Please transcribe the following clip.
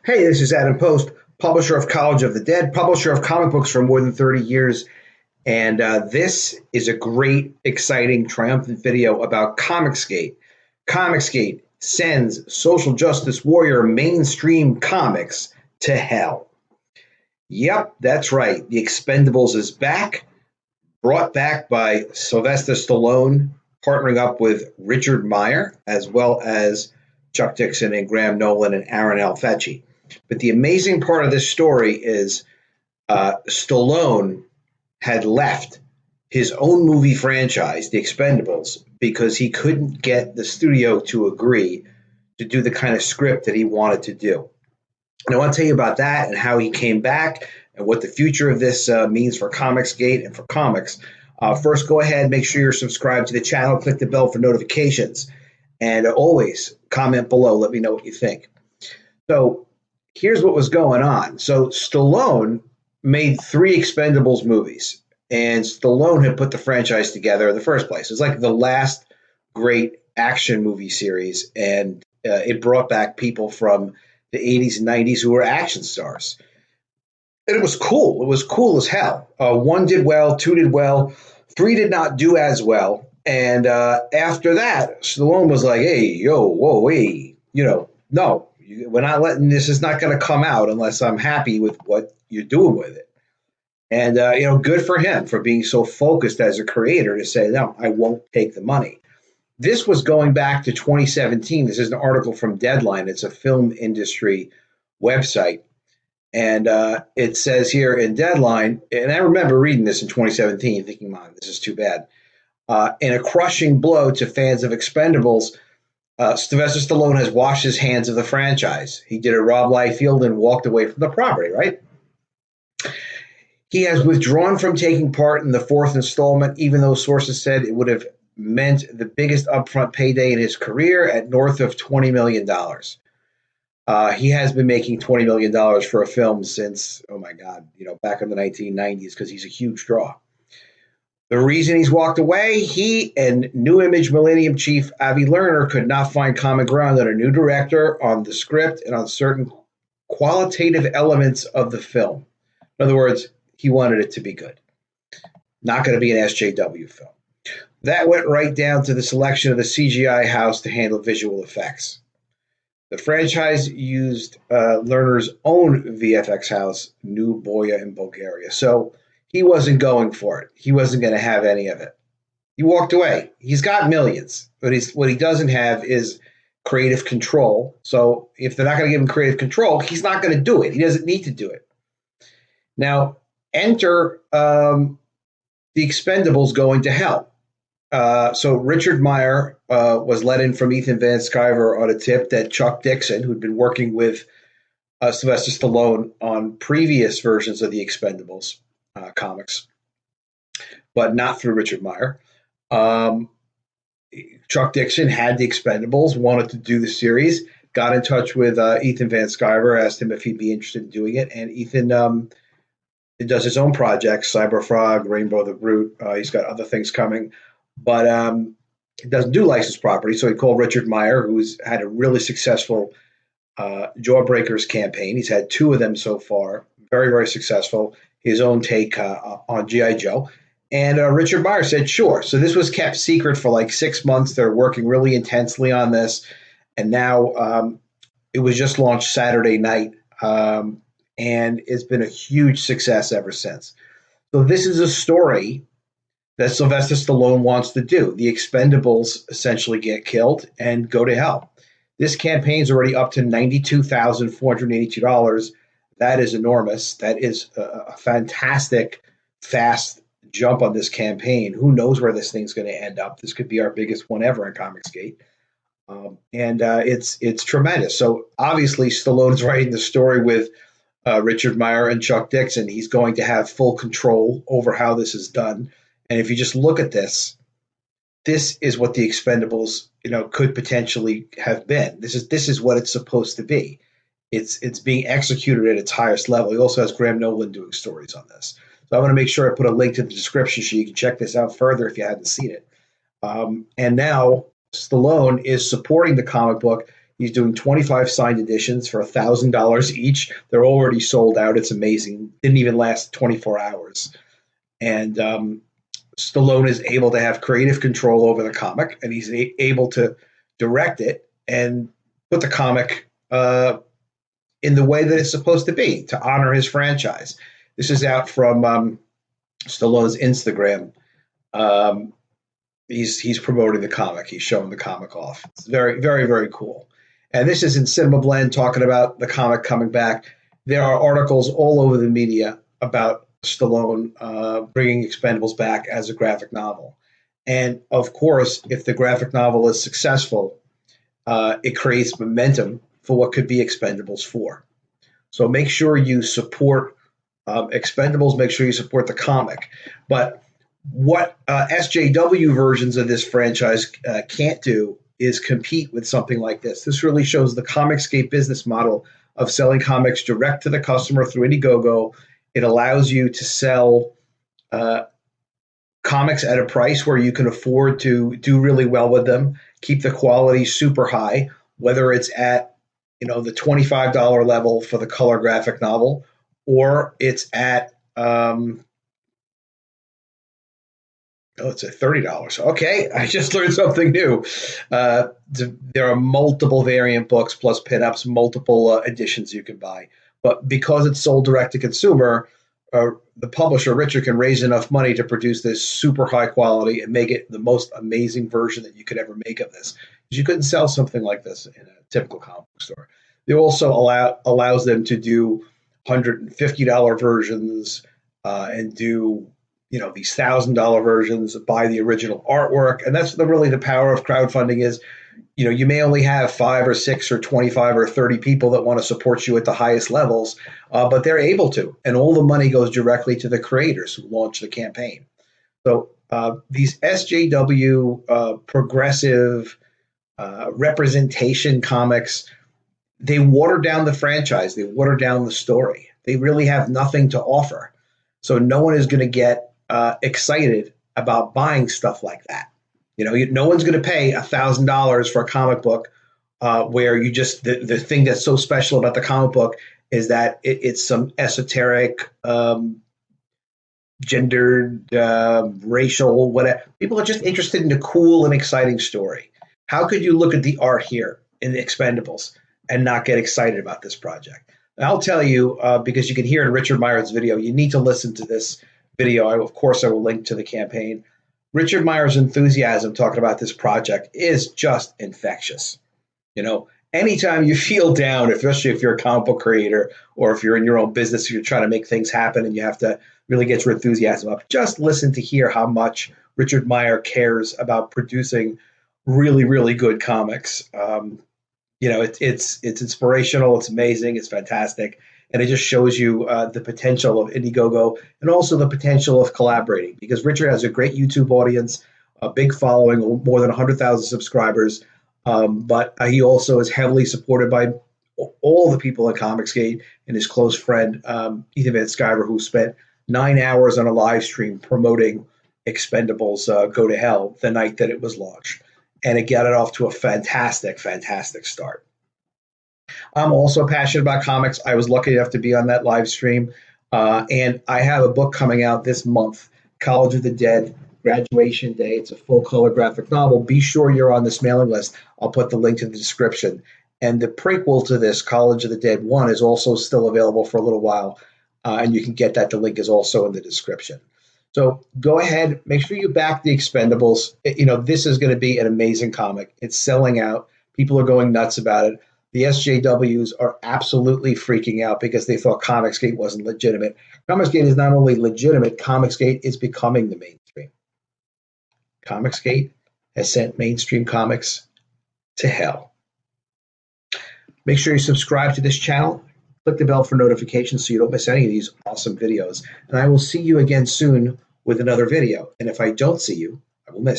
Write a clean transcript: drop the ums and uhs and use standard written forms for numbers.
Hey, this is Adam Post, publisher of College of the Dead, publisher of comic books for more than 30 years. And this is a great, exciting, triumphant video about ComicsGate. ComicsGate sends social justice warrior mainstream comics to hell. Yep, that's right. The Expendables is back, brought back by Sylvester Stallone, partnering up with Richard Meyer, as well as Chuck Dixon and Graham Nolan and Aaron L. Fetchy. But the amazing part of this story is Stallone had left his own movie franchise, The Expendables, because he couldn't get the studio to agree to do the kind of script that he wanted to do. And I want to tell you about that and how he came back and what the future of this means for ComicsGate and for comics. First, go ahead, make sure you're subscribed to the channel, click the bell for notifications, and always comment below. Let me know what you think. So here's what was going on. So Stallone made 3 Expendables movies, and Stallone had put the franchise together in the first place. It was like the last great action movie series, and it brought back people from the 80s and 90s who were action stars. And it was cool. It was cool as hell. 1 did well, 2 did well, 3 did not do as well. And after that, Stallone was like, hey, yo, whoa, hey, no, we're not letting this is not going to come out unless I'm happy with what you're doing with it. And, good for him for being so focused as a creator to say, no, I won't take the money. This was going back to 2017. This is an article from Deadline. It's a film industry website. And it says here in Deadline, and I remember reading this in 2017 thinking, man, this is too bad. In a crushing blow to fans of Expendables, Sylvester Stallone has washed his hands of the franchise. He did a Rob Liefeld and walked away from the property, right? He has withdrawn from taking part in the 4th installment, even though sources said it would have meant the biggest upfront payday in his career at north of $20 million. He has been making $20 million for a film since, oh my God, back in the 1990s because he's a huge draw. The reason he's walked away, he and New Image Millennium Chief Avi Lerner could not find common ground on a new director, on the script, and on certain qualitative elements of the film. In other words, he wanted it to be good. Not going to be an SJW film. That went right down to the selection of the CGI house to handle visual effects. The franchise used Lerner's own VFX house, New Boya in Bulgaria. So he wasn't going for it. He wasn't going to have any of it. He walked away. He's got millions, but what he doesn't have is creative control. So if they're not going to give him creative control, he's not going to do it. He doesn't need to do it. Now, enter the Expendables going to hell. So Richard Meyer was let in from Ethan Van Sciver on a tip that Chuck Dixon, who'd been working with Sylvester Stallone on previous versions of the Expendables comics, but not through Richard Meyer. Chuck Dixon had the Expendables, wanted to do the series, got in touch with Ethan Van Sciver, asked him if he'd be interested in doing it, and Ethan does his own projects, Cyberfrog, Rainbow the Brute. He's got other things coming, but he doesn't do licensed property, so he called Richard Meyer, who's had a really successful Jawbreakers campaign. He's had 2 of them so far, very, very successful. His own take on G.I. Joe. And Richard Meyer said, sure. So this was kept secret for like 6 months. They're working really intensely on this. And now it was just launched Saturday night. And it's been a huge success ever since. So this is a story that Sylvester Stallone wants to do. The Expendables essentially get killed and go to hell. This campaign's already up to $92,482. That is enormous. That is a fantastic, fast jump on this campaign. Who knows where this thing's going to end up? This could be our biggest one ever in ComicsGate. And it's tremendous. So obviously Stallone's writing the story with Richard Meyer and Chuck Dixon. He's going to have full control over how this is done. And if you just look at this is what the Expendables, could potentially have been. This is what it's supposed to be. It's being executed at its highest level. He also has Graham Nolan doing stories on this. So I want to make sure I put a link to the description so you can check this out further if you hadn't seen it. And now Stallone is supporting the comic book. He's doing 25 signed editions for $1,000 each. They're already sold out. It's amazing. Didn't even last 24 hours. And Stallone is able to have creative control over the comic, and he's able to direct it and put the comic in the way that it's supposed to be, to honor his franchise. This is out from Stallone's Instagram. He's promoting the comic. He's showing the comic off. It's very, very, very cool. And this is in Cinema Blend, talking about the comic coming back. There are articles all over the media about Stallone bringing Expendables back as a graphic novel. And of course, if the graphic novel is successful, it creates momentum for what could be Expendables 4. So make sure you support Expendables. Make sure you support the comic. But what SJW versions of this franchise can't do is compete with something like this. This really shows the ComicsGate business model of selling comics direct to the customer through Indiegogo. It allows you to sell comics at a price where you can afford to do really well with them, keep the quality super high, whether it's at the $25 level for the color graphic novel, or it's at it's at $30. Okay, I just learned something new. There are multiple variant books plus pinups, multiple editions you can buy. But because it's sold direct to consumer, the publisher, Richard, can raise enough money to produce this super high quality and make it the most amazing version that you could ever make of this. Because you couldn't sell something like this in a typical comic book store. It also allows them to do $150 versions and do these $1,000 versions, buy the original artwork. And that's really the power of crowdfunding is, you may only have 5 or 6 or 25 or 30 people that want to support you at the highest levels, but they're able to. And all the money goes directly to the creators who launch the campaign. So these SJW progressive representation comics, they water down the franchise. They water down the story. They really have nothing to offer. So no one is going to get excited about buying stuff like that. No one's going to pay $1,000 for a comic book where you just the thing that's so special about the comic book is that it's some esoteric, gendered, racial, whatever. People are just interested in a cool and exciting story. How could you look at the art here in the Expendables and not get excited about this project? And I'll tell you, because you can hear in Richard Meyer's video, you need to listen to this video. Of course, I will link to the campaign. Richard Meyer's enthusiasm talking about this project is just infectious. Anytime you feel down, especially if you're a comic book creator or if you're in your own business, you're trying to make things happen and you have to really get your enthusiasm up, just listen to hear how much Richard Meyer cares about producing really, really good comics. It's inspirational. It's amazing. It's fantastic. And it just shows you the potential of Indiegogo and also the potential of collaborating, because Richard has a great YouTube audience, a big following, more than 100,000 subscribers. But he also is heavily supported by all the people at ComicsGate and his close friend, Ethan Van Sciver, who spent 9 hours on a live stream promoting Expendables Go to Hell the night that it was launched. And it got it off to a fantastic, fantastic start. I'm also passionate about comics. I was lucky enough to be on that live stream. And I have a book coming out this month, College of the Dead, Graduation Day. It's a full-color graphic novel. Be sure you're on this mailing list. I'll put the link in the description. And the prequel to this, College of the Dead 1, is also still available for a little while. And you can get that. The link is also in the description. So go ahead, make sure you back the Expendables. This is going to be an amazing comic. It's selling out. People are going nuts about it. The SJWs are absolutely freaking out because they thought ComicsGate wasn't legitimate. ComicsGate is not only legitimate, ComicsGate is becoming the mainstream. ComicsGate has sent mainstream comics to hell. Make sure you subscribe to this channel. Click the bell for notifications so you don't miss any of these awesome videos. And I will see you again soon with another video. And if I don't see you, I will miss you.